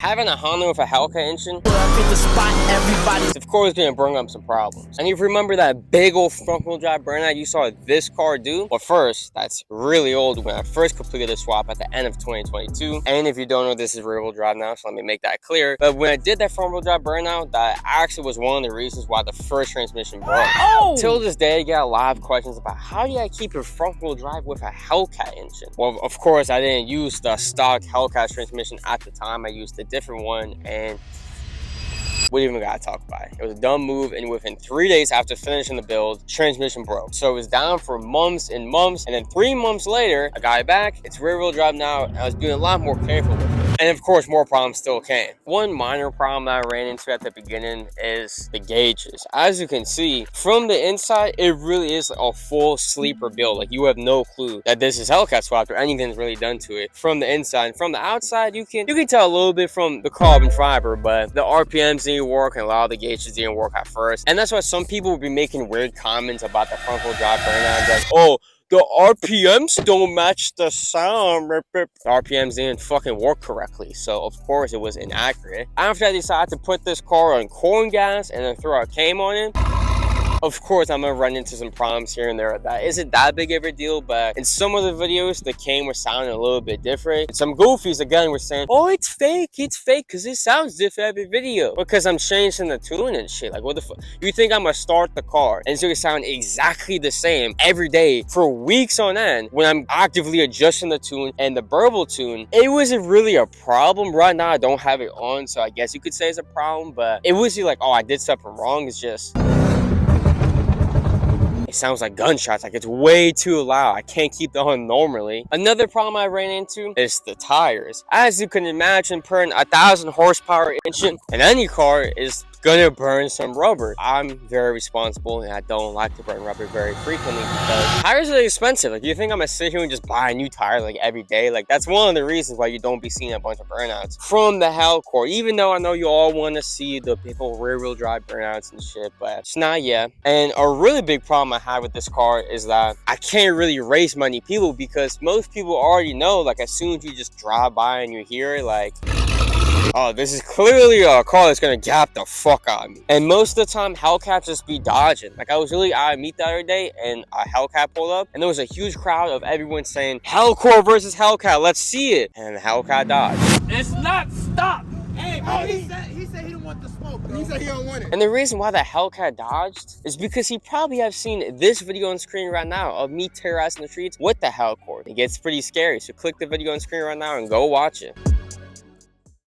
Having a Honda with a Hellcat engine, of course, going to bring up some problems. And if you remember that big old front-wheel drive burnout you saw this car do, well, first, that's really old when I first completed the swap at the end of 2022. And if you don't know, this is rear-wheel drive now, so let me make that clear. But when I did that front-wheel drive burnout, that actually was one of the reasons why the first transmission broke. Oh! Till this day, I get a lot of questions about how do I keep a front-wheel drive with a Hellcat engine? Well, of course, I didn't use the stock Hellcat transmission at the time. I used the different one, and we even gotta talk about it. It was a dumb move, and within 3 days after finishing the build, transmission broke. So it was down for months and months, and then 3 months later, I got it back. It's rear-wheel drive now, and I was being a lot more careful with it. And of course, more problems still came. One minor problem that I ran into at the beginning is the gauges. As you can see, from the inside, it really is a full sleeper build. Like, you have no clue that this is Hellcat swapped or anything's really done to it from the inside. And from the outside, you can tell a little bit from the carbon fiber, but the RPMs didn't work, and a lot of the gauges didn't work at first. And that's why some people will be making weird comments about the front-wheel drive burnout. Like, oh, the RPMs don't match the sound. The RPMs didn't fucking work correctly, so of course it was inaccurate. After I decided to put this car on corn gas and then throw a cam on it, of course, I'm gonna run into some problems here and there. That isn't that big of a deal, but in some of the videos, the cane was sounding a little bit different. And some goofies, again, were saying, oh, it's fake, because it sounds different every video. Because I'm changing the tune and shit. Like, what the fuck? You think I'm gonna start the car and it's gonna sound exactly the same every day for weeks on end when I'm actively adjusting the tune and the burble tune? It wasn't really a problem. Right now, I don't have it on, so I guess you could say it's a problem, but it wasn't like, oh, I did something wrong. It's just, it sounds like gunshots, like it's way too loud. I can't keep that on normally. Another problem I ran into is the tires. As you can imagine, putting 1,000 horsepower engine in any car is gonna burn some rubber. I'm very responsible, and I don't like to burn rubber very frequently because tires are expensive. Like, you think I'm gonna sit here and just buy a new tire like every day? Like, that's one of the reasons why you don't be seeing a bunch of burnouts from the Hellcord. Even though I know you all want to see the people rear-wheel drive burnouts and shit, but it's not yet. And a really big problem I have with this car is that I can't really race many people because most people already know, like, as soon as you just drive by and you hear it, like, oh, this is clearly a car that's gonna gap the fuck out of me. And most of the time, Hellcat just be dodging. Like, I was really out of meet the other day, and a Hellcat pulled up, and there was a huge crowd of everyone saying, Hellcord versus Hellcat, let's see it. And the Hellcat dodged. It's not stopped. Hey, bro, he said he didn't want the smoke, bro. He said he don't want it. And the reason why the Hellcat dodged is because he probably have seen this video on screen right now of me terrorizing the streets with the Hellcord. It gets pretty scary, so click the video on screen right now and go watch it.